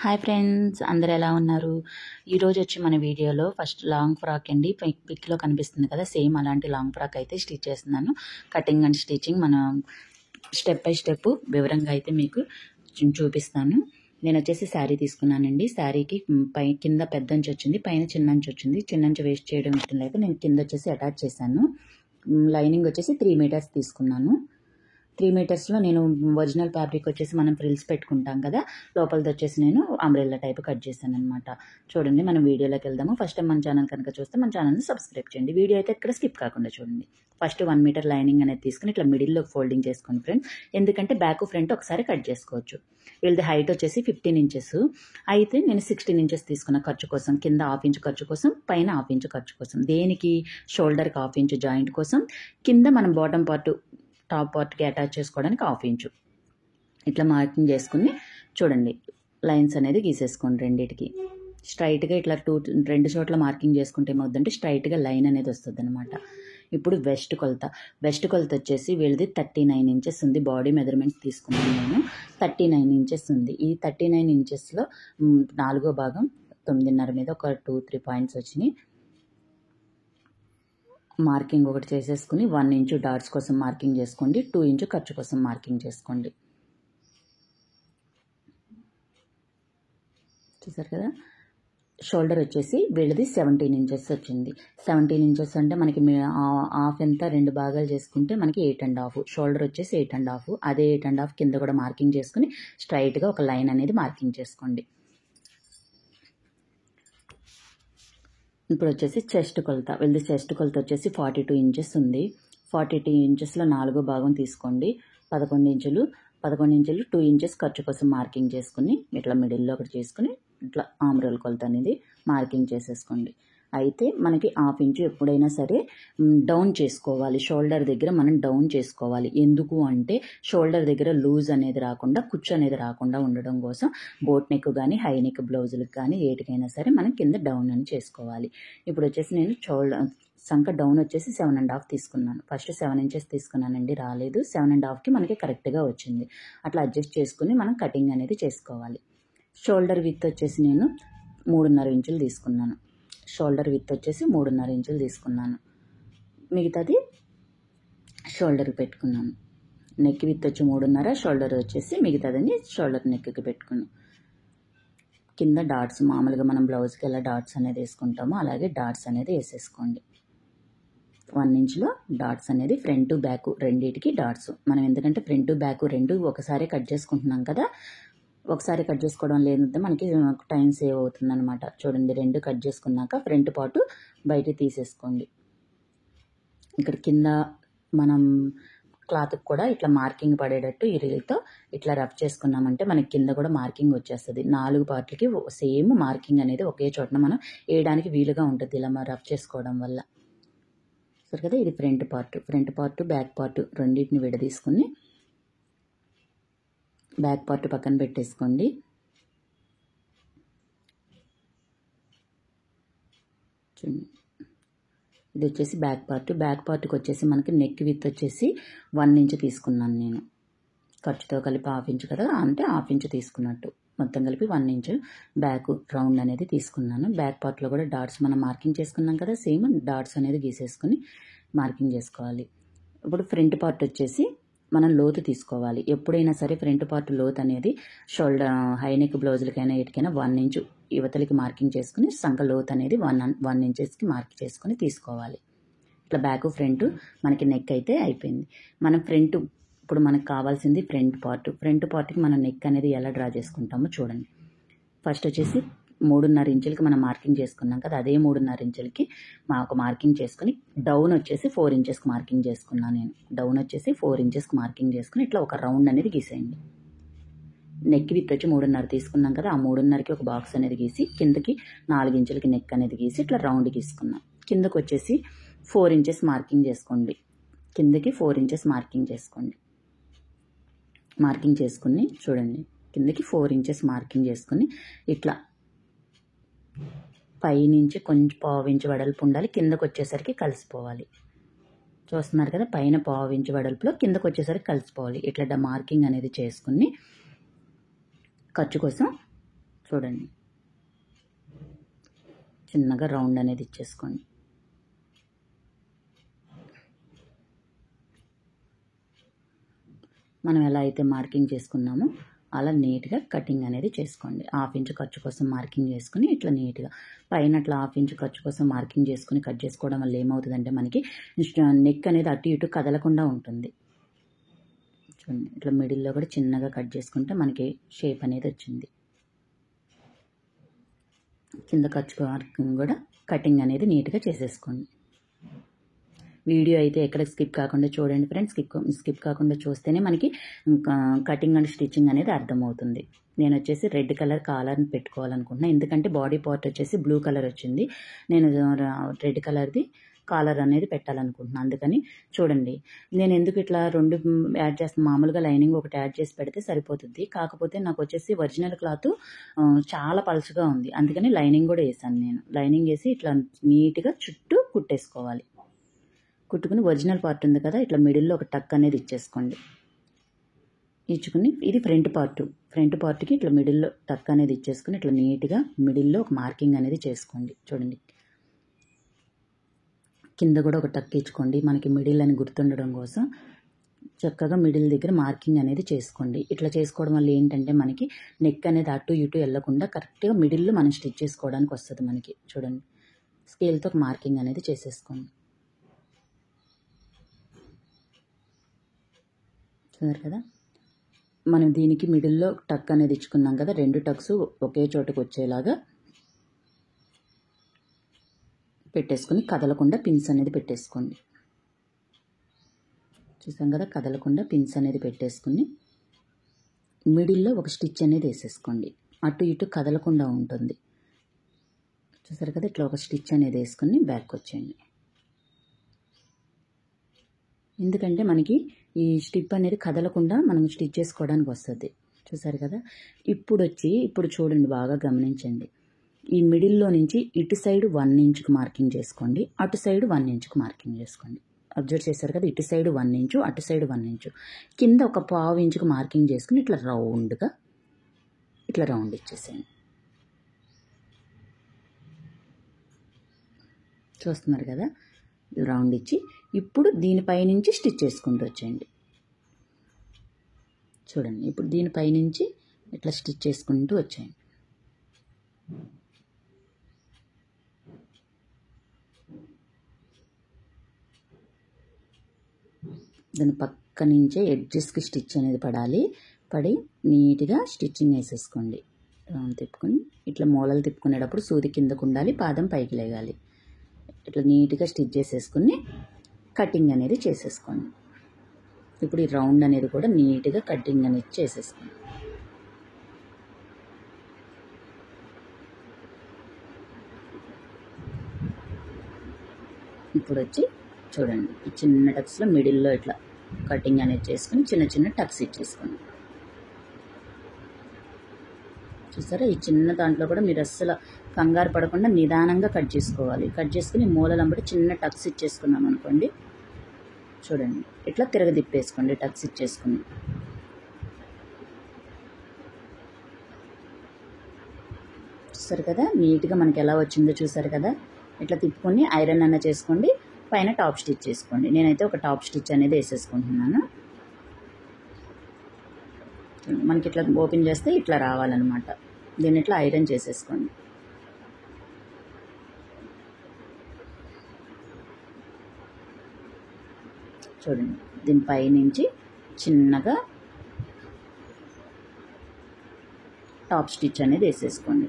Hi friends, అందరు ఎలా ఉన్నారు? ఈరోజు వచ్చి మన వీడియోలో ఫస్ట్ లాంగ్ ఫ్రాక్ అండి. పిక్లో కనిపిస్తుంది కదా, సేమ్ అలాంటి లాంగ్ ఫ్రాక్ అయితే స్టిచ్ చేస్తున్నాను. కటింగ్ అండ్ స్టిచ్చింగ్ మనం స్టెప్ బై స్టెప్ వివరంగా అయితే మీకు చూపిస్తాను. నేను వచ్చేసి శారీ తీసుకున్నానండి. శారీకి కింద పెద్ద అంచు వచ్చింది, పైన చిన్న అంచు వచ్చింది. చిన్న అంచు వేస్ట్ చేయడం ఇష్టం లేక నేను కింద వచ్చేసి అటాచ్ చేశాను. లైనింగ్ వచ్చేసి 3 మీటర్స్ తీసుకున్నాను. 3 మీటర్స్లో నేను ఒరిజినల్ ఫ్యాబ్రిక్ వచ్చేసి మనం ఫ్రిల్స్ పెట్టుకుంటాం కదా, లోపలిది వచ్చేసి నేను అంబ్రెల్లా టైప్ కట్ చేశాను అనమాట. చూడండి, మనం వీడియోలోకి వెళ్దాము. ఫస్ట్ టైం మన ఛానల్ కనుక చూస్తే మన ఛానల్ని సబ్స్క్రైబ్ చేయండి. వీడియో అయితే ఎక్కడ స్కిప్ కాకుండా చూడండి. ఫస్ట్ 1 మీటర్ లైనింగ్ అనేది తీసుకుని ఇట్లా మిడిల్లో ఫోల్డింగ్ చేసుకోండి ఫ్రెండ్స్. ఎందుకంటే బ్యాక్ ఫ్రంట్ ఒకసారి కట్ చేసుకోవచ్చు. వీళ్ళది హైట్ వచ్చేసి 15 ఇంచెస్, అయితే నేను 16 ఇంచెస్ తీసుకున్న ఖర్చు కోసం. కింద 1/2 ఇంచు ఖర్చు కోసం, పైన 1/2 ఇంచు ఖర్చు కోసం. దేనికి? షోల్డర్కి 1/2 ఇంచు జాయింట్ కోసం, కింద మనం బాటమ్ పార్ట్ టాప్ పార్ట్కి అటాచ్ చేసుకోవడానికి 1/2 ఇంచు. ఇట్లా మార్కింగ్ చేసుకుని చూడండి, లైన్స్ అనేది గీసేసుకోండి రెండింటికి. స్ట్రైట్గా ఇట్లా 2 చోట్ల మార్కింగ్ చేసుకుంటే ఏమవుతుందంటే స్ట్రైట్గా లైన్ అనేది వస్తుంది అనమాట. ఇప్పుడు వెస్ట్ కొలత వచ్చేసి వీళ్ళది 39 ఇంచెస్ ఉంది. బాడీ మెజర్మెంట్స్ తీసుకున్నాను నేను. 39 ఇంచెస్ ఉంది. ఈ 39 ఇంచెస్లో 4వ భాగం 9.5 మీద ఒక 2-3 పాయింట్స్ వచ్చినాయి. మార్కింగ్ ఒకటి చేసేసుకుని 1 ఇంచు డాట్స్ కోసం మార్కింగ్ చేసుకోండి, 2 ఇంచు ఖర్చు కోసం మార్కింగ్ చేసుకోండి. చూసారు కదా, షోల్డర్ వచ్చేసి వీళ్ళది 17 ఇంచెస్ వచ్చింది. 17 ఇంచెస్ అంటే మనకి హాఫ్ ఎంత 2 భాగాలు చేసుకుంటే మనకి 8.5. షోల్డర్ వచ్చేసి 8.5. అదే 8.5 కింద కూడా మార్కింగ్ చేసుకుని స్ట్రైట్గా ఒక లైన్ అనేది మార్కింగ్ చేసుకోండి. ఇప్పుడు వచ్చేసి చెస్ట్ కొలత. వీళ్ళది చెస్ట్ కొలత వచ్చేసి 42 ఇంచెస్ ఉంది. 42 ఇంచెస్లో 4వ భాగం తీసుకోండి. 11 ఇంచులు 2 ఇంచెస్ ఖర్చు కోసం మార్కింగ్ చేసుకుని ఇట్లా మిడిల్లో ఒకటి చేసుకుని ఇట్లా ఆమ్రోల్ కొలత అనేది మార్కింగ్ చేసేసుకోండి. అయితే మనకి 1/2 ఇంచు ఎప్పుడైనా సరే డౌన్ చేసుకోవాలి. షోల్డర్ దగ్గర మనం డౌన్ చేసుకోవాలి. ఎందుకు అంటే షోల్డర్ దగ్గర లూజ్ అనేది రాకుండా, కుచ్చు అనేది రాకుండా ఉండడం కోసం బోట్ నెక్ కానీ హై నెక్ బ్లౌజులకు కానీ ఏటికైనా సరే మనం కింద డౌన్ అని చేసుకోవాలి. ఇప్పుడు వచ్చేసి నేను సంక డౌన్ వచ్చేసి 7.5 తీసుకున్నాను. ఫస్ట్ 7 ఇంచెస్ తీసుకున్నానండి, రాలేదు. 7.5కి మనకి కరెక్ట్గా వచ్చింది. అట్లా అడ్జస్ట్ చేసుకుని మనం కటింగ్ అనేది చేసుకోవాలి. షోల్డర్ విత్ వచ్చేసి నేను 3.5 ఇంచులు తీసుకున్నాను. షోల్డర్ విత్ వచ్చేసి 3.5 ఇంచులు తీసుకున్నాను. మిగతాది షోల్డర్ పెట్టుకున్నాను. నెక్ విత్ వచ్చి 3.5, షోల్డర్ వచ్చేసి మిగతాదని షోల్డర్ నెక్కి పెట్టుకున్నాను. కింద డాట్స్ మామూలుగా మనం బ్లౌజ్కి ఎలా డాట్స్ అనేది వేసుకుంటామో అలాగే డాట్స్ అనేది వేసేసుకోండి. 1 ఇంచులో డాట్స్ అనేది ఫ్రంట్ బ్యాక్ రెండింటికి డాట్స్. మనం ఎందుకంటే ఫ్రంట్ బ్యాక్ రెండు ఒకసారి కట్ చేసుకుంటున్నాం కదా, ఒకసారి కట్ చేసుకోవడం లేదంటే మనకి టైం సేవ్ అవుతుంది అనమాట. చూడండి, 2 కట్ చేసుకున్నాక ఫ్రంట్ పార్ట్ బయట తీసేసుకోండి. ఇక్కడ కింద మనం క్లాత్కి కూడా ఇట్లా మార్కింగ్ పడేటట్టు ఈ రీల్తో ఇట్లా రఫ్ చేసుకున్నామంటే మనకి కింద కూడా మార్కింగ్ వచ్చేస్తుంది. 4 పార్ట్లకి సేమ్ మార్కింగ్ అనేది ఒకే చోటన మనం వేయడానికి వీలుగా ఉంటుంది ఇలా రఫ్ చేసుకోవడం వల్ల. సరే కదా, ఇది ఫ్రంట్ పార్ట్ బ్యాక్ పార్ట్ రెండింటిని విడదీసుకుని బ్యాక్ పార్ట్ పక్కన పెట్టేసుకోండి. చూడండి, ఇది వచ్చేసి బ్యాక్ పార్ట్కి వచ్చేసి మనకి నెక్ విత్ వచ్చేసి 1 ఇంచు తీసుకున్నాను నేను. ఖర్చుతో కలిపి 1/2 ఇంచు కదా, అంటే 1/2 ఇంచు తీసుకున్నట్టు మొత్తం కలిపి 1 ఇంచు బ్యాక్ రౌండ్ అనేది తీసుకున్నాను. బ్యాక్ పార్ట్లో కూడా డాట్స్ మనం మార్కింగ్ చేసుకున్నాం కదా, సేమ్ డాట్స్ అనేది గీసేసుకుని మార్కింగ్ చేసుకోవాలి. ఇప్పుడు ఫ్రంట్ పార్ట్ వచ్చేసి మనం లోతు తీసుకోవాలి. ఎప్పుడైనా సరే ఫ్రంట్ పార్ట్ లోతు అనేది షోల్డర్ హై నెక్ బ్లౌజులకైనా ఎటుకైనా 1 ఇంచు యువతలకి మార్కింగ్ చేసుకుని సంక లోతు అనేది 1 ఇంచెస్కి మార్క్ చేసుకుని తీసుకోవాలి. ఇట్లా బ్యాక్ ఫ్రంట్ మనకి నెక్ అయితే అయిపోయింది. మనం ఫ్రంట్ ఇప్పుడు మనకు కావాల్సింది ఫ్రంట్ పార్ట్కి మనం నెక్ అనేది ఎలా డ్రా చేసుకుంటామో చూడండి. ఫస్ట్ వచ్చేసి 3.5 ఇంచులకి మనం మార్కింగ్ చేసుకున్నాం కదా, అదే 3.5 ఇంచులకి ఒక మార్కింగ్ చేసుకుని డౌన్ వచ్చేసి 4 ఇంచెస్కి మార్కింగ్ చేసుకున్నాను నేను. డౌన్ వచ్చేసి 4 ఇంచెస్కి మార్కింగ్ చేసుకుని ఇట్లా ఒక రౌండ్ అనేది గీసేయండి. నెక్ విత్ వచ్చి 3.5 తీసుకున్నాం కదా, ఆ 3.5కి ఒక బాక్స్ అనేది గీసి కిందకి 4 ఇంచులకి నెక్ అనేది గీసి ఇట్లా రౌండ్ గీసుకున్నాం. కిందకి వచ్చేసి 4 ఇంచెస్ మార్కింగ్ చేసుకోండి. కిందకి 4 ఇంచెస్ మార్కింగ్ చేసుకోండి. మార్కింగ్ చేసుకుని చూడండి, కిందకి 4 ఇంచెస్ మార్కింగ్ చేసుకుని ఇట్లా పైనుంచి కొంచెం 1/2 ఇంచు వెడల్పు ఉండాలి. కిందకు వచ్చేసరికి కలిసిపోవాలి. చూస్తున్నారు కదా, పైన 1/2 ఇంచు వెడల్పులో కిందకు వచ్చేసరికి కలిసిపోవాలి. ఇట్లా మార్కింగ్ అనేది చేసుకుని ఖర్చు కోసం చూడండి, చిన్నగా రౌండ్ అనేది ఇచ్చేసుకోండి. మనం ఎలా అయితే మార్కింగ్ చేసుకున్నామో అలా నీట్గా కటింగ్ అనేది చేసుకోండి. 1/2 ఇంచు ఖర్చు కోసం మార్కింగ్ చేసుకుని ఇట్లా నీట్గా పైన అట్లా 1/2 ఇంచు ఖర్చు కోసం మార్కింగ్ చేసుకుని కట్ చేసుకోవడం వల్ల ఏమవుతుందంటే మనకి నెక్ అనేది అటు ఇటు కదలకుండా ఉంటుంది. చూడండి, ఇట్లా మిడిల్లో కూడా చిన్నగా కట్ చేసుకుంటే మనకి షేప్ అనేది వచ్చింది. కింద ఖర్చు మార్కింగ్ కూడా కటింగ్ అనేది నీట్గా చేసేసుకోండి. వీడియో అయితే ఎక్కడ స్కిప్ కాకుండా చూడండి ఫ్రెండ్స్. స్కిప్ కాకుండా చూస్తేనే మనకి కటింగ్ అండ్ స్టిచ్చింగ్ అనేది అర్థమవుతుంది. నేను వచ్చేసి రెడ్ కలర్ కాలర్ని పెట్టుకోవాలనుకుంటున్నాను, ఎందుకంటే బాడీ పార్ట్ వచ్చేసి బ్లూ కలర్ వచ్చింది. నేను రెడ్ కలర్ది కాలర్ అనేది పెట్టాలనుకుంటున్నాను. అందుకని చూడండి, నేను ఎందుకు ఇట్లా 2 యాడ్ చేస్తాను. మామూలుగా లైనింగ్ ఒకటి యాడ్ చేసి పెడితే సరిపోతుంది, కాకపోతే నాకు వచ్చేసి ఒరిజినల్ క్లాత్ చాలా పలుచగా ఉంది, అందుకని లైనింగ్ కూడా వేసాను. నేను లైనింగ్ వేసి ఇట్లా నీట్గా చుట్టూ కుట్టేసుకోవాలి. కుట్టుకుని ఒరిజినల్ పార్ట్ ఉంది కదా, ఇట్లా మిడిల్లో ఒక టక్ అనేది ఇచ్చేసుకోండి. ఇచ్చుకుని ఇది ఫ్రంట్ పార్ట్కి ఇట్లా మిడిల్లో టక్ అనేది ఇచ్చేసుకుని ఇట్లా నీట్గా మిడిల్లో ఒక మార్కింగ్ అనేది చేసుకోండి. చూడండి, కింద కూడా ఒక టక్ ఇచ్చుకోండి. మనకి మిడిల్ అని గుర్తుండడం కోసం చక్కగా మిడిల్ దగ్గర మార్కింగ్ అనేది చేసుకోండి. ఇట్లా చేసుకోవడం వల్ల ఏంటంటే మనకి నెక్ అనేది అటు ఇటు వెళ్ళకుండా కరెక్ట్గా మిడిల్లో మనం స్టిచ్ చేసుకోవడానికి వస్తుంది మనకి. చూడండి, స్కేల్తో ఒక మార్కింగ్ అనేది చేసేసుకోండి. చూసారు కదా, మనం దీనికి మిడిల్లో టక్ అనేది ఇచ్చుకున్నాం కదా, 2 టక్స్ ఒకే చోటకు వచ్చేలాగా పెట్టేసుకుని కదలకుండా పిన్స్ అనేది పెట్టేసుకోండి. చూసాం కదా, కదలకుండా పిన్స్ అనేది పెట్టేసుకుని మిడిల్లో ఒక స్టిచ్ అనేది వేసేసుకోండి. అటు ఇటు కదలకుండా ఉంటుంది. చూసారు కదా, ఇట్లా ఒక స్టిచ్ అనేది వేసుకుని బ్యాక్ వచ్చేయండి. ఎందుకంటే మనకి ఈ స్టిప్ అనేది కదలకుండా మనం స్టిచ్ చేసుకోవడానికి వస్తుంది. చూసారు కదా, ఇప్పుడు చూడండి, బాగా గమనించండి. ఈ మిడిల్లో నుంచి ఇటు సైడ్ 1 ఇంచుకు మార్కింగ్ చేసుకోండి, అటు సైడ్ 1 ఇంచుకు మార్కింగ్ చేసుకోండి. అబ్జర్వ్ చేశారు కదా, ఇటు సైడ్ 1 ఇంచు, అటు సైడ్ 1 ఇంచు, కింద ఒక 1/2 ఇంచుకు మార్కింగ్ చేసుకుని ఇట్లా రౌండ్గా ఇట్లా రౌండ్ ఇచ్చేసేయండి. చూస్తున్నారు కదా, రౌండ్ ఇచ్చి ఇప్పుడు దీనిపై నుంచి స్టిచ్ చేసుకుంటూ వచ్చేయండి. చూడండి, ఇప్పుడు దీనిపై నుంచి ఇట్లా స్టిచ్ చేసుకుంటూ వచ్చేయండి. దాని పక్క నుంచే ఎడ్జెస్కి స్టిచ్ అనేది పడి నీట్గా స్టిచ్చింగ్ వేసేసుకోండి. తిప్పుకొని ఇట్లా మూలలు తిప్పుకునేటప్పుడు సూది కిందకు ఉండాలి, పాదం పైకి లేగాలి. ఇట్లా నీట్గా స్టిచ్ చేసేసుకుని కటింగ్ అనేది చేసేసుకోండి. ఇప్పుడు ఈ రౌండ్ అనేది కూడా నీట్గా కటింగ్ అనేది చేసేసుకోండి. ఇప్పుడు వచ్చి చూడండి, ఈ చిన్న టక్స్లో మిడిల్లో ఇట్లా కటింగ్ అనేది చేసుకుని చిన్న చిన్న టక్స్ ఇచ్చేసుకోండి. చూసారా, ఈ చిన్న దాంట్లో కూడా మీరు అస్సలు కంగారు పడకుండా నిదానంగా కట్ చేసుకోవాలి. కట్ చేసుకుని మూలలంబడి చిన్న టక్స్ ఇచ్చేసుకున్నాం అనుకోండి. చూడండి, ఇట్లా తిరగదిప్పేసుకోండి టక్స్ ఇచ్చేసుకుని. చూసారు కదా, నీట్గా మనకి ఎలా వచ్చిందో చూసారు కదా. ఇట్లా తిప్పుకొని ఐరన్ అన్న చేసుకోండి, పైన టాప్ స్టిచ్ చేసుకోండి. నేనైతే ఒక టాప్ స్టిచ్ అనేది వేసేసుకుంటున్నాను. మనకి ఇట్లా ఓపెన్ చేస్తే ఇట్లా రావాలన్నమాట. దీన్ని ఇట్లా ఐరన్ చేసేసుకోండి. చూడండి, దీనిపై నుంచి చిన్నగా టాప్ స్టిచ్ అనేది వేసేసుకోండి.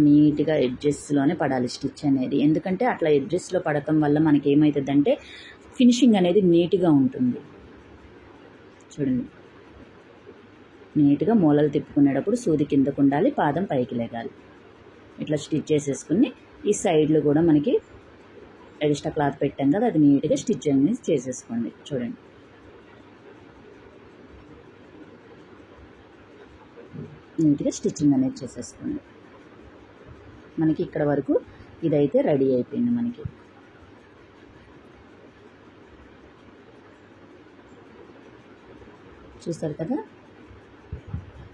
నీట్గా ఎడ్జెస్లోనే పడాలి స్టిచ్ అనేది, ఎందుకంటే అట్లా ఎడ్జెస్లో పడటం వల్ల మనకి ఏమవుతుందంటే ఫినిషింగ్ అనేది నీట్గా ఉంటుంది. చూడండి, నీట్గా మూలలు తిప్పుకునేటప్పుడు సూది కిందకు ఉండాలి, పాదం పైకి లేగాలి. ఇట్లా స్టిచ్ చేసేసుకుని ఈ సైడ్లు కూడా మనకి ఎక్స్ట్రా క్లాత్ పెట్టాం కదా, అది నీట్గా స్టిచ్ అనేది చేసేసుకోండి. చూడండి, నీట్గా స్టిచ్చింగ్ అనేది చేసేసుకోండి. మనకి ఇక్కడ వరకు ఇదైతే రెడీ అయిపోయింది. మనకి చూస్తారు కదా,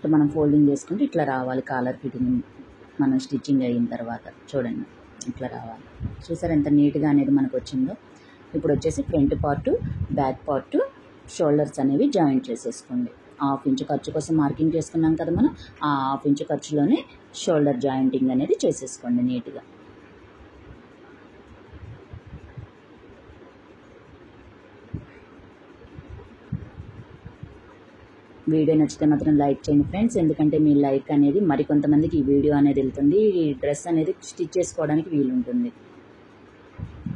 ఇట్లా మనం ఫోల్డింగ్ చేసుకుంటే ఇట్లా రావాలి కాలర్ ఫిట్టింగ్ మనం స్టిచ్చింగ్ అయిన తర్వాత. చూడండి ఇట్లా రావాలి. చూసారు ఎంత నీట్గా అనేది మనకు వచ్చిందో. ఇప్పుడు వచ్చేసి front part, back part, shoulders అనేవి జాయింట్ చేసేసుకోండి. 1/2 ఇంచు ఖర్చు కోసం మార్కింగ్ చేసుకున్నాం కదా మనం, ఆ 1/2 ఇంచు ఖర్చులోనే షోల్డర్ జాయింటింగ్ అనేది చేసేసుకోండి నీట్గా. వీడియో నచ్చితే మాత్రం లైక్ చేయండి ఫ్రెండ్స్, ఎందుకంటే మీ లైక్ అనేది మరికొంతమందికి ఈ వీడియో అనేది వెళ్తుంది, ఈ డ్రెస్ అనేది స్టిచ్ చేసుకోవడానికి వీలుంటుంది.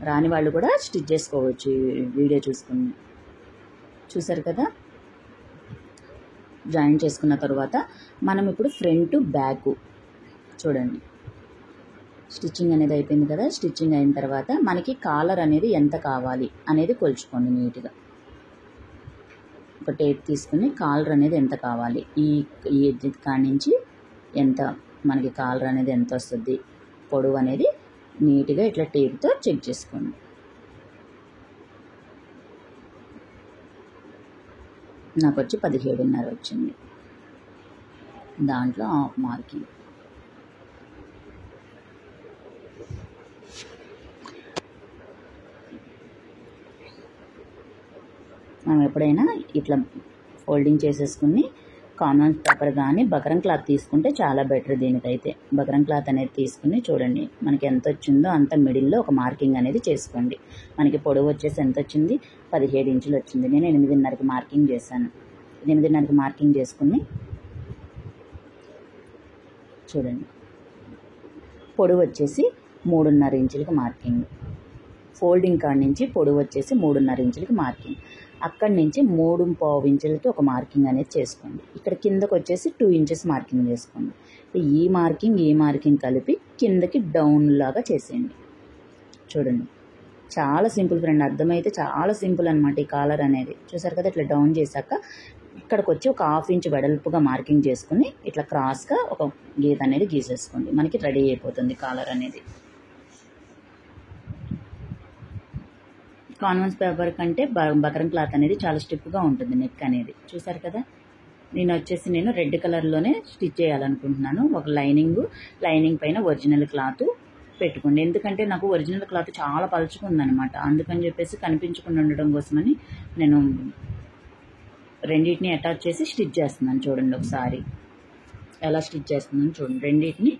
రాని వాళ్ళు కూడా స్టిచ్ చేసుకోవచ్చు ఈ వీడియో చూసుకుని. చూసారు కదా, జాయిన్ చేసుకున్న తర్వాత మనం ఇప్పుడు ఫ్రంట్ బ్యాక్ చూడండి స్టిచ్చింగ్ అనేది అయిపోయింది కదా. స్టిచ్చింగ్ అయిన తర్వాత మనకి కాలర్ అనేది ఎంత కావాలి అనేది కొలుచుకోండి నీట్గా. ఒక టేప్ తీసుకుని కాలర్ అనేది ఎంత కావాలి, ఈ ఎడ్జ్ కాడి నుంచి ఎంత మనకి కాలర్ అనేది ఎంత వస్తుంది పొడవు అనేది నీట్గా ఇట్లా టేప్తో చెక్ చేసుకోండి. నాకు వచ్చి 17.5 వచ్చింది. దాంట్లో హాఫ్ మార్కింగ్. మనం ఎప్పుడైనా ఇట్లా ఫోల్డింగ్ చేసేసుకుని కాన్వాస్ పేపర్ కానీ బకరం క్లాత్ తీసుకుంటే చాలా బెటర్. దీనికైతే బకరం క్లాత్ అనేది తీసుకుని చూడండి మనకి ఎంత వచ్చిందో అంత మిడిల్లో ఒక మార్కింగ్ అనేది చేసుకోండి. మనకి పొడవు వచ్చేసి ఎంత వచ్చింది, 17 ఇంచులు వచ్చింది. నేను 8.5కి మార్కింగ్ చేశాను. 8.5కి మార్కింగ్ చేసుకుని చూడండి పొడవు వచ్చేసి 3.5 ఇంచులకి మార్కింగ్. ఫోల్డింగ్ కాడ నుంచి పొడవు వచ్చేసి 3.5 ఇంచులకి మార్కింగ్. అక్కడి నుంచి 3.5 ఇంచులకి ఒక మార్కింగ్ అనేది చేసుకోండి. ఇక్కడ కిందకు వచ్చేసి 2 ఇంచెస్ మార్కింగ్ చేసుకోండి. ఈ మార్కింగ్ కలిపి కిందకి డౌన్ లాగా చేసేయండి. చూడండి చాలా సింపుల్ ఫ్రెండ్, అర్థమైతే చాలా సింపుల్ అనమాట ఈ కాలర్ అనేది. చూసారు కదా, ఇట్లా డౌన్ చేశాక ఇక్కడికి వచ్చి ఒక 1/2 ఇంచ్ వెడల్పుగా మార్కింగ్ చేసుకుని ఇట్లా క్రాస్గా ఒక గీత అనేది గీసేసుకోండి. మనకి రెడీ అయిపోతుంది కాలర్ అనేది. కాన్వాస్ పేపర్ కంటే బకరం క్లాత్ అనేది చాలా స్టిఫ్గా ఉంటుంది నెక్ అనేది. చూసారు కదా, నేను రెడ్ కలర్లోనే స్టిచ్ చేయాలనుకుంటున్నాను. ఒక లైనింగ్ పైన ఒరిజినల్ క్లాత్ పెట్టుకోండి. ఎందుకంటే నాకు ఒరిజినల్ క్లాత్ చాలా పలుచుకుందనమాట, అందుకని చెప్పేసి కనిపించకుండా ఉండడం కోసమని నేను రెండింటిని అటాచ్ చేసి స్టిచ్ చేస్తున్నాను. చూడండి ఒకసారి ఎలా స్టిచ్ చేస్తున్నాను చూడండి. రెండింటిని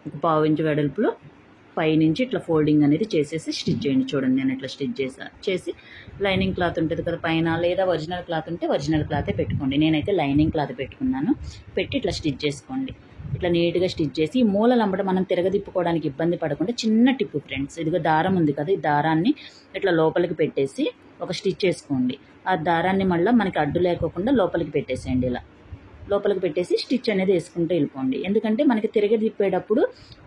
ఒక 1/2 ఇంచ్ వెడల్పులో పైనుంచి ఇట్లా ఫోల్డింగ్ అనేది చేసేసి స్టిచ్ చేయండి. చూడండి నేను ఇట్లా స్టిచ్ చేసి లైనింగ్ క్లాత్ ఉంటుంది కదా పైన, లేదా ఒరిజినల్ క్లాత్ ఉంటే ఒరిజినల్ క్లాతే పెట్టుకోండి. నేనైతే లైనింగ్ క్లాత్ పెట్టుకున్నాను. పెట్టి ఇట్లా స్టిచ్ చేసుకోండి. ఇట్లా నీట్గా స్టిచ్ చేసి ఈ మూలలంబట మనం తిరగదిప్పుకోవడానికి ఇబ్బంది పడకుండా చిన్న టిప్పు ఫ్రెండ్స్, ఇదిగో దారం ఉంది కదా, ఈ దారాన్ని ఇట్లా లోపలికి పెట్టేసి ఒక స్టిచ్ చేసుకోండి. ఆ దారాన్ని మళ్ళీ మనకి అడ్డు లేకోకుండా లోపలికి పెట్టేసేయండి. ఇలా లోపలికి పెట్టేసి స్టిచ్ అనేది వేసుకుంటూ వెళ్ళిపోండి. ఎందుకంటే మనకి తిరగదిప్పేటప్పుడు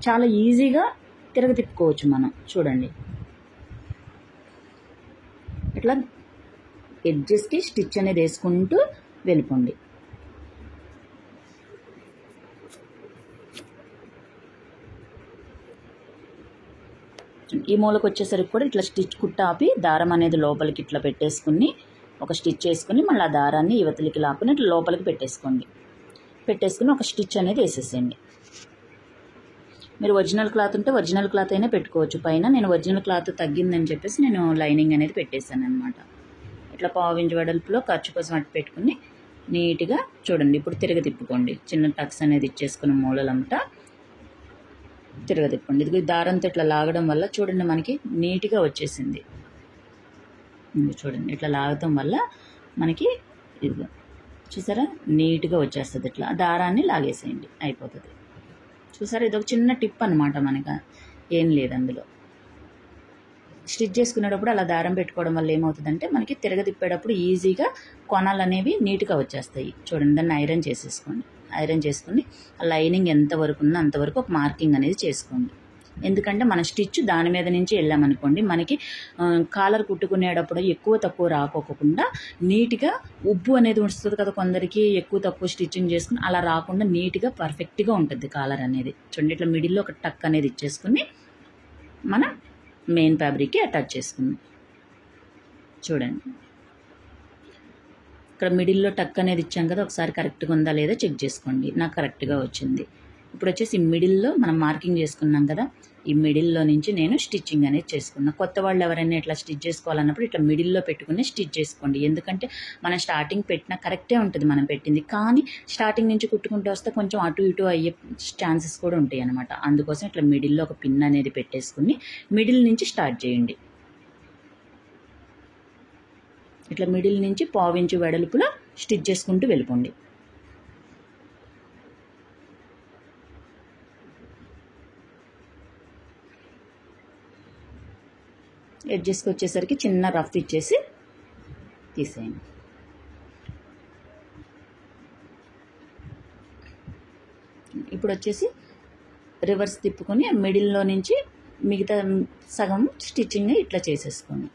చాలా ఈజీగా తిప్పుకోవచ్చు మనం. చూడండి ఇట్లా ఎడ్జెస్కి స్టిచ్ అనేది వేసుకుంటూ వెళ్ళిపోండి. ఈ మూలకు వచ్చేసరికి కూడా ఇట్లా స్టిచ్ కుట్టాపి దారం అనేది లోపలికి ఇట్లా పెట్టేసుకుని ఒక స్టిచ్ వేసుకుని మళ్ళీ ఆ దారాన్ని యువతలికి లాక్కుని ఇట్లా లోపలికి పెట్టేసుకుని ఒక స్టిచ్ అనేది వేసేసేయండి. మీరు ఒరిజినల్ క్లాత్ ఉంటే ఒరిజినల్ క్లాత్ అయినా పెట్టుకోవచ్చు పైన. నేను ఒరిజినల్ క్లాత్ తగ్గిందని చెప్పేసి నేను లైనింగ్ అనేది పెట్టేశాను అనమాట. ఇట్లా 1/2 ఇంచ్ వెడల్పులో ఖర్చు కోసం అట్టు పెట్టుకుని నీట్గా చూడండి. ఇప్పుడు తిప్పుకోండి. చిన్న టక్స్ అనేది ఇచ్చేసుకుని మూలలంతా తిప్పండి. ఇది దారంతో ఇట్లా లాగడం వల్ల చూడండి మనకి నీట్గా వచ్చేసింది. చూడండి ఇట్లా లాగటం వల్ల మనకి ఇది చూసారా నీట్గా వచ్చేస్తుంది. ఇట్లా దారాన్ని లాగేసేయండి, అయిపోతుంది. చూసారా, ఇది ఒక చిన్న టిప్ అనమాట, మనకు ఏం లేదు అందులో. స్టిచ్ చేసుకునేటప్పుడు అలా దారం పెట్టుకోవడం వల్ల ఏమవుతుందంటే మనకి తిప్పేటప్పుడు ఈజీగా కొనాలు అనేవి నీట్గా వచ్చేస్తాయి. చూడండి దాన్ని ఐరన్ చేసేసుకోండి. ఐరన్ చేసుకుని ఆ లైనింగ్ ఎంతవరకు ఉందో అంతవరకు ఒక మార్కింగ్ అనేది చేసుకోండి. ఎందుకంటే మన స్టిచ్ దాని మీద నుంచి వెళ్ళామనుకోండి మనకి కాలర్ కుట్టుకునేటప్పుడు ఎక్కువ తక్కువ రాకోకుండా నీట్గా ఉబ్బు అనేది వస్తుంది కదా కొందరికి, ఎక్కువ తక్కువ స్టిచ్చింగ్ చేసుకుని అలా రాకుండా నీట్గా పర్ఫెక్ట్గా ఉంటుంది కాలర్ అనేది. చూడండి ఇట్లా మిడిల్లో ఒక టక్ అనేది ఇచ్చేసుకుని మనం మెయిన్ ఫ్యాబ్రిక్కి అటాచ్ చేసుకుందాం. చూడండి ఇక్కడ మిడిల్లో టక్ అనేది ఇచ్చాం కదా, ఒకసారి కరెక్ట్గా ఉందా లేదా చెక్ చేసుకోండి. నాకు కరెక్ట్గా వచ్చింది. ఇప్పుడు వచ్చేసి మిడిల్లో మనం మార్కింగ్ చేసుకున్నాం కదా, ఈ మిడిల్లో నుంచి నేను స్టిచ్చింగ్ అనేది చేసుకున్నాను. కొత్త వాళ్ళు ఎవరైనా ఇట్లా స్టిచ్ చేసుకోవాలన్నప్పుడు ఇట్లా మిడిల్లో పెట్టుకుని స్టిచ్ చేసుకోండి. ఎందుకంటే మనం స్టార్టింగ్ పెట్టినా కరెక్టే ఉంటుంది మనం పెట్టింది, కానీ స్టార్టింగ్ నుంచి కుట్టుకుంటూ వస్తే కొంచెం అటు ఇటు అయ్యే ఛాన్సెస్ కూడా ఉంటాయి అన్నమాట. అందుకోసం ఇట్లా మిడిల్లో ఒక పిన్ అనేది పెట్టేసుకుని మిడిల్ నుంచి స్టార్ట్ చేయండి. ఇట్లా మిడిల్ నుంచి 1/2 ఇంచు వెడల్పులో స్టిచ్ చేసుకుంటూ వెళ్ళిపోండి. ఎడ్జెస్కి వచ్చేసరికి చిన్న రఫ్ ఇచ్చేసి తీసేయండి. ఇప్పుడు వచ్చేసి రివర్స్ తిప్పుకొని మిడిల్లో నుంచి మిగతా సగం స్టిచ్చింగ్ ఇట్లా చేసేసుకోండి.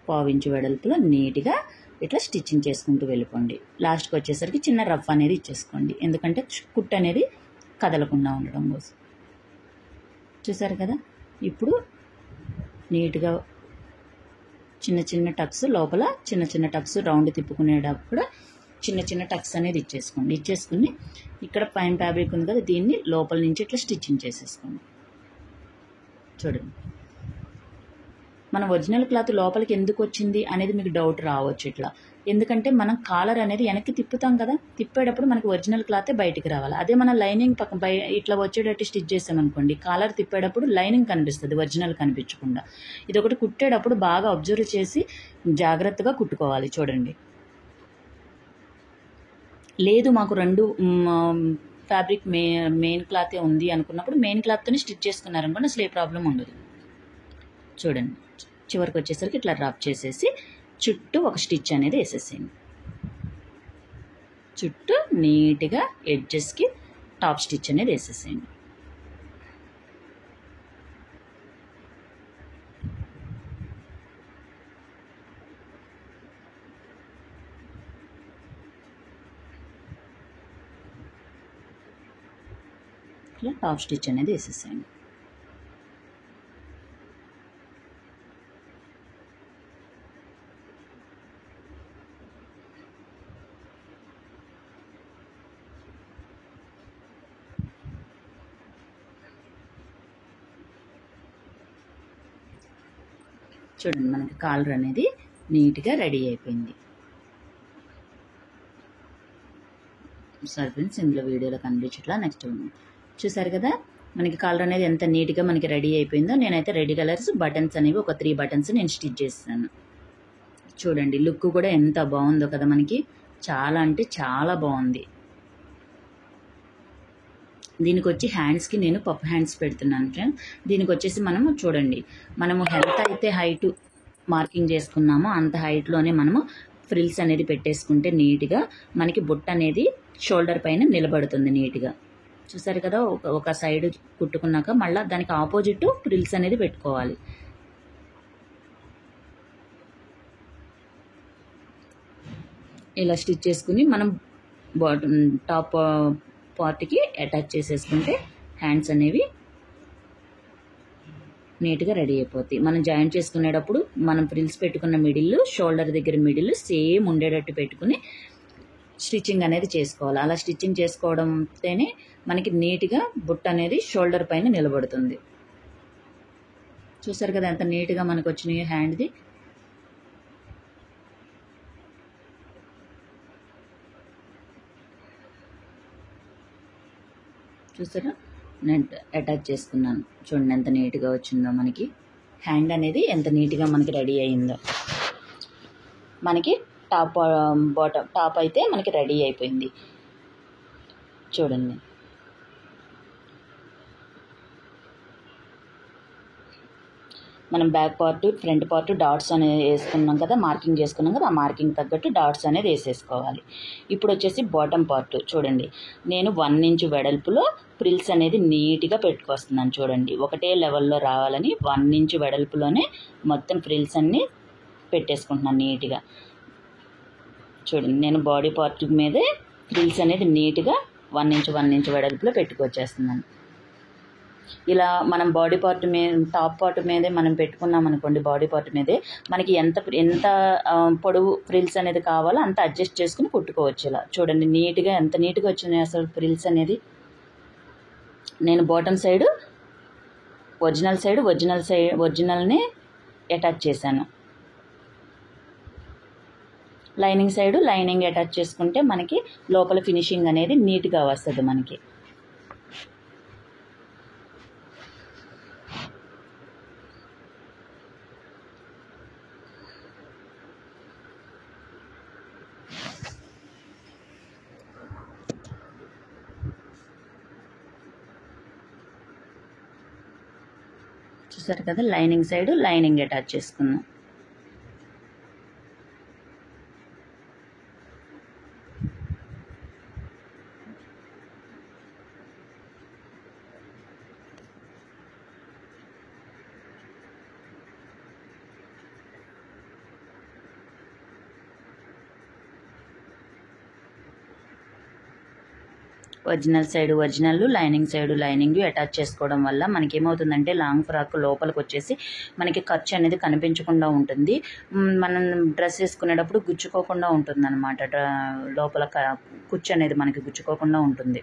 పావు ఇంచు వెడల్పులో నీట్గా ఇట్లా స్టిచ్చింగ్ చేసుకుంటూ వెళ్ళిపోండి. లాస్ట్కి వచ్చేసరికి చిన్న రఫ్ అనేది ఇచ్చేసుకోండి, ఎందుకంటే కుట్టు అనేది కదలకుండా ఉండడం కోసం. చూసారు కదా, ఇప్పుడు నీట్గా చిన్న చిన్న టక్స్ లోపల చిన్న చిన్న టక్స్ రౌండ్ తిప్పుకునేటప్పుడు చిన్న చిన్న టక్స్ అనేది ఇచ్చేసుకోండి. ఇచ్చేసుకుని ఇక్కడ పైన ఫ్యాబ్రిక్ ఉంది కదా, దీన్ని లోపల నుంచి ఇట్లా స్టిచ్చింగ్ చేసేసుకోండి. చూడండి, మన ఒరిజినల్ క్లాత్ లోపలికి ఎందుకు వచ్చింది అనేది మీకు డౌట్ రావచ్చు ఇట్లా. ఎందుకంటే మనం కాలర్ అనేది వెనక్కి తిప్పుతాం కదా, తిప్పేటప్పుడు మనకి ఒరిజినల్ క్లాతే బయటికి రావాలి. అదే మన లైనింగ్ పక్కన ఇట్లా వచ్చేటట్టు స్టిచ్ చేసామనుకోండి, కాలర్ తిప్పేటప్పుడు లైనింగ్ కనిపిస్తుంది, ఒరిజినల్ కనిపించకుండా. ఇది ఒకటి కుట్టేటప్పుడు బాగా అబ్జర్వ్ చేసి జాగ్రత్తగా కుట్టుకోవాలి. చూడండి, లేదు మాకు 2 ఫ్యాబ్రిక్ మెయిన్ క్లాతే ఉంది అనుకున్నప్పుడు మెయిన్ క్లాత్తోనే స్టిచ్ చేసుకున్నారనుకోండి అసలు ఏ ప్రాబ్లం ఉండదు. చూడండి, చివరికి వచ్చేసరికి ఇట్లా రఫ్ చేసేసి చుట్టూ ఒక స్టిచ్ అనేది వేసేసేయండి. చుట్టూ నీట్గా ఎడ్జెస్కి టాప్ స్టిచ్ అనేది వేసేసేయండి. ఇట్లా టాప్ స్టిచ్ అనేది వేసేసేయండి. చూడండి, మనకి కాలర్ అనేది నీట్గా రెడీ అయిపోయింది. సరే ఫ్రెండ్స్, ఇందులో వీడియోలో కనిపించట్లా. నెక్స్ట్ చూసారు కదా, మనకి కాలర్ అనేది ఎంత నీట్గా మనకి రెడీ అయిపోయిందో. నేనైతే రెడీ కలర్స్ బటన్స్ అనేవి ఒక 3 బటన్స్ నేను స్టిచ్ చేస్తాను. చూడండి, లుక్ కూడా ఎంత బాగుందో కదా, మనకి చాలా అంటే చాలా బాగుంది. దీనికి వచ్చి హ్యాండ్స్కి నేను పఫ్ హ్యాండ్స్ పెడుతున్నాను ఫ్రెండ్. దీనికి వచ్చేసి మనము చూడండి, మనము ఎంత అయితే హైట్ మార్కింగ్ చేసుకున్నామో అంత హైట్లోనే మనము ఫ్రిల్స్ అనేది పెట్టేసుకుంటే నీట్గా మనకి బుట్ట అనేది షోల్డర్ పైన నిలబడుతుంది నీట్గా. చూసారు కదా, ఒక సైడ్ కుట్టుకున్నాక మళ్ళీ దానికి ఆపోజిట్ ఫ్రిల్స్ అనేది పెట్టుకోవాలి. ఇలా స్టిచ్ చేసుకుని మనం టాప్ పార్ట్కి అటాచ్ చేసేసుకుంటే హ్యాండ్స్ అనేవి నీట్గా రెడీ అయిపోతాయి. మనం జాయింట్ చేసుకునేటప్పుడు మనం ఫ్రిల్స్ పెట్టుకున్న మిడిల్, షోల్డర్ దగ్గర మిడిల్ సేమ్ ఉండేటట్టు పెట్టుకుని స్టిచ్చింగ్ అనేది చేసుకోవాలి. అలా స్టిచ్చింగ్ చేసుకోవడంతోనే మనకి నీట్గా బుట్ట అనేది షోల్డర్ పైన నిలబడుతుంది. చూసారు కదా ఎంత నీట్గా మనకు వచ్చినాయి హ్యాండ్ది. చూసారా, నేను అటాచ్ చేసుకున్నాను. చూడండి ఎంత నీట్గా వచ్చిందో మనకి హ్యాండ్ అనేది, ఎంత నీట్గా మనకి రెడీ అయిందో. మనకి టాప్ అయితే మనకి రెడీ అయిపోయింది. చూడండి, మనం back part front part dots అనేది వేసుకున్నాం కదా, మార్కింగ్ చేసుకున్నాం కదా, ఆ మార్కింగ్ తగ్గట్టు డాట్స్ అనేది వేసేసుకోవాలి. ఇప్పుడు వచ్చేసి బాటమ్ పార్ట్ చూడండి, నేను 1 ఇంచు వెడల్పులో ఫ్రిల్స్ అనేది నీట్గా పెట్టుకొస్తున్నాను. చూడండి, ఒకటే లెవెల్లో రావాలని 1 ఇంచు వెడల్పులోనే మొత్తం ఫ్రిల్స్ అన్నీ పెట్టేసుకుంటున్నాను నీట్గా. చూడండి, నేను బాడీ పార్ట్ మీదే ఫ్రిల్స్ అనేది నీట్గా 1 ఇంచు వెడల్పులో పెట్టుకొచ్చేస్తున్నాను. ఇలా మనం బాడీ పార్ట్ మీద టాప్ పార్ట్ మీదే మనం పెట్టుకున్నాం అనుకోండి, బాడీ పార్ట్ మీదే మనకి ఎంత పొడవు ఫ్రిల్స్ అనేది కావాలో అంత అడ్జస్ట్ చేసుకుని కుట్టుకోవచ్చు. ఇలా చూడండి నీట్గా ఎంత నీట్గా వచ్చినాయి అసలు ఫ్రిల్స్ అనేది. నేను బాటమ్ సైడు ఒరిజినల్ని అటాచ్ చేశాను. లైనింగ్ అటాచ్ చేసుకుంటే మనకి లోపల ఫినిషింగ్ అనేది నీట్గా వస్తుంది మనకి. చూసారు కదా, లైనింగ్ అటాచ్ చేసుకున్నాం. ఒరిజినల్ లైనింగ్ అటాచ్ చేసుకోవడం వల్ల మనకి ఏమవుతుందంటే లాంగ్ ఫ్రాక్ లోపలికి వచ్చేసి మనకి ఖర్చు అనేది కనిపించకుండా ఉంటుంది. మనం డ్రెస్ వేసుకునేటప్పుడు గుచ్చుకోకుండా ఉంటుంది అనమాట. లోపల కుచ్చు అనేది మనకి గుచ్చుకోకుండా ఉంటుంది.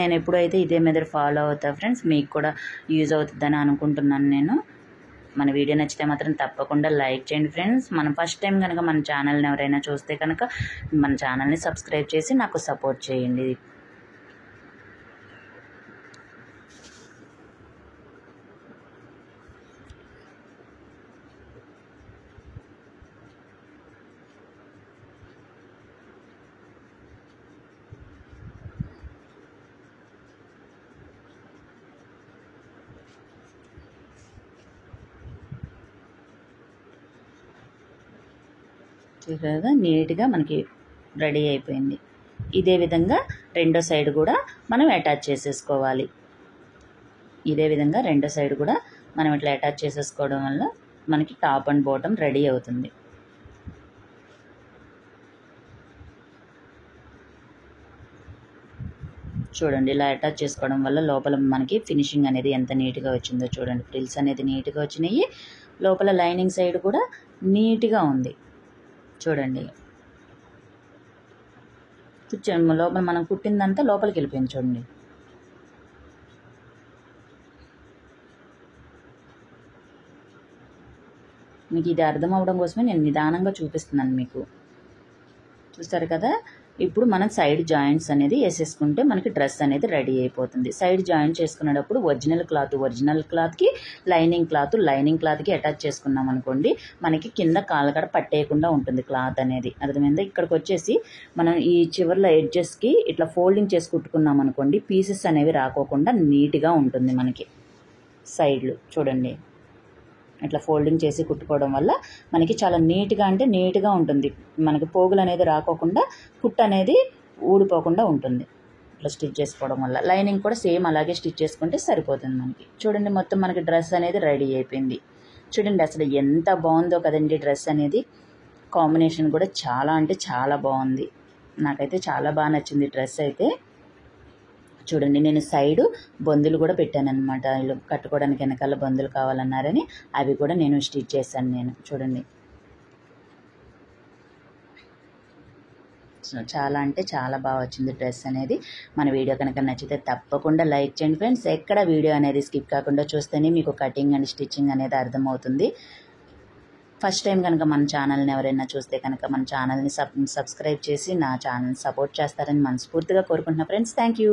నేను ఎప్పుడైతే ఇదే మెథడ్ ఫాలో అవుతా ఫ్రెండ్స్, మీకు కూడా యూజ్ అవుతుందని అనుకుంటున్నాను నేను. మన వీడియో నచ్చితే మాత్రం తప్పకుండా లైక్ చేయండి ఫ్రెండ్స్. మనం ఫస్ట్ టైం కనుక మన ఛానల్ని ఎవరైనా చూస్తే కనుక మన ఛానల్ని సబ్స్క్రైబ్ చేసి నాకు సపోర్ట్ చేయండి. చూసారా, నీట్గా మనకి రెడీ అయిపోయింది. ఇదే విధంగా రెండో సైడ్ కూడా మనం అటాచ్ చేసేసుకోవాలి. ఇట్లా అటాచ్ చేసేసుకోవడం వల్ల మనకి టాప్ అండ్ బాటమ్ రెడీ అవుతుంది. చూడండి, ఇలా అటాచ్ చేసుకోవడం వల్ల లోపల మనకి ఫినిషింగ్ అనేది ఎంత నీట్గా వచ్చిందో చూడండి. ఫ్రిల్స్ అనేది నీట్గా వచ్చినాయి. లోపల లైనింగ్ సైడ్ కూడా నీట్గా ఉంది చూడండి. లోపల మనం కుట్టిందంతా లోపలికి వెళ్ళిపోయింది చూడండి. మీకు ఇది అర్థం అవ్వడం కోసమే నేను నిదానంగా చూపిస్తున్నాను మీకు. చూస్తారు కదా, ఇప్పుడు మనం సైడ్ జాయింట్స్ అనేది వేసేసుకుంటే మనకి డ్రెస్ అనేది రెడీ అయిపోతుంది. సైడ్ జాయింట్ చేసుకునేటప్పుడు ఒరిజినల్ క్లాత్కి లైనింగ్ క్లాత్కి అటాచ్ చేసుకున్నాం అనుకోండి, మనకి కింద కాళ్ళకడ పట్టేయకుండా ఉంటుంది క్లాత్ అనేది. అర్థమైందా? ఇక్కడికి వచ్చేసి మనం ఈ చివర్ల ఎడ్జెస్కి ఇట్లా ఫోల్డింగ్ చేసి కుట్టుకున్నాం అనుకోండి, పీసెస్ అనేవి రాకోకుండా నీట్గా ఉంటుంది మనకి. సైడ్లు చూడండి, ఇట్లా ఫోల్డింగ్ చేసి కుట్టుకోవడం వల్ల మనకి చాలా నీట్గా ఉంటుంది. మనకి పోగులు అనేది రాకోకుండా కుట్టు అనేది ఊడిపోకుండా ఉంటుంది ఇట్లా స్టిచ్ చేసుకోవడం వల్ల. లైనింగ్ కూడా సేమ్ అలాగే స్టిచ్ చేసుకుంటే సరిపోతుంది మనకి. చూడండి, మొత్తం మనకి డ్రెస్ అనేది రెడీ అయిపోయింది. చూడండి అసలు ఎంత బాగుందో కదండి డ్రెస్ అనేది. కాంబినేషన్ కూడా చాలా అంటే చాలా బాగుంది. నాకైతే చాలా బాగా నచ్చింది డ్రెస్ అయితే. చూడండి, నేను సైడు బొందులు కూడా పెట్టాను అనమాట. వీళ్ళు కట్టుకోవడానికి వెనకాల బొందులు కావాలన్నారని అవి కూడా నేను స్టిచ్ చేశాను నేను. చూడండి, చాలా అంటే చాలా బాగా వచ్చింది డ్రెస్ అనేది. మన వీడియో కనుక నచ్చితే తప్పకుండా లైక్ చేయండి ఫ్రెండ్స్. ఎక్కడ వీడియో అనేది స్కిప్ కాకుండా చూస్తేనే మీకు కటింగ్ అండ్ స్టిచ్చింగ్ అనేది అర్థమవుతుంది. ఫస్ట్ టైం కనుక మన ఛానల్ని ఎవరైనా చూస్తే కనుక మన ఛానల్ని సబ్స్క్రైబ్ చేసి నా ఛానల్ని సపోర్ట్ చేస్తారని మనస్ఫూర్తిగా కోరుకుంటున్నా ఫ్రెండ్స్. Thank you.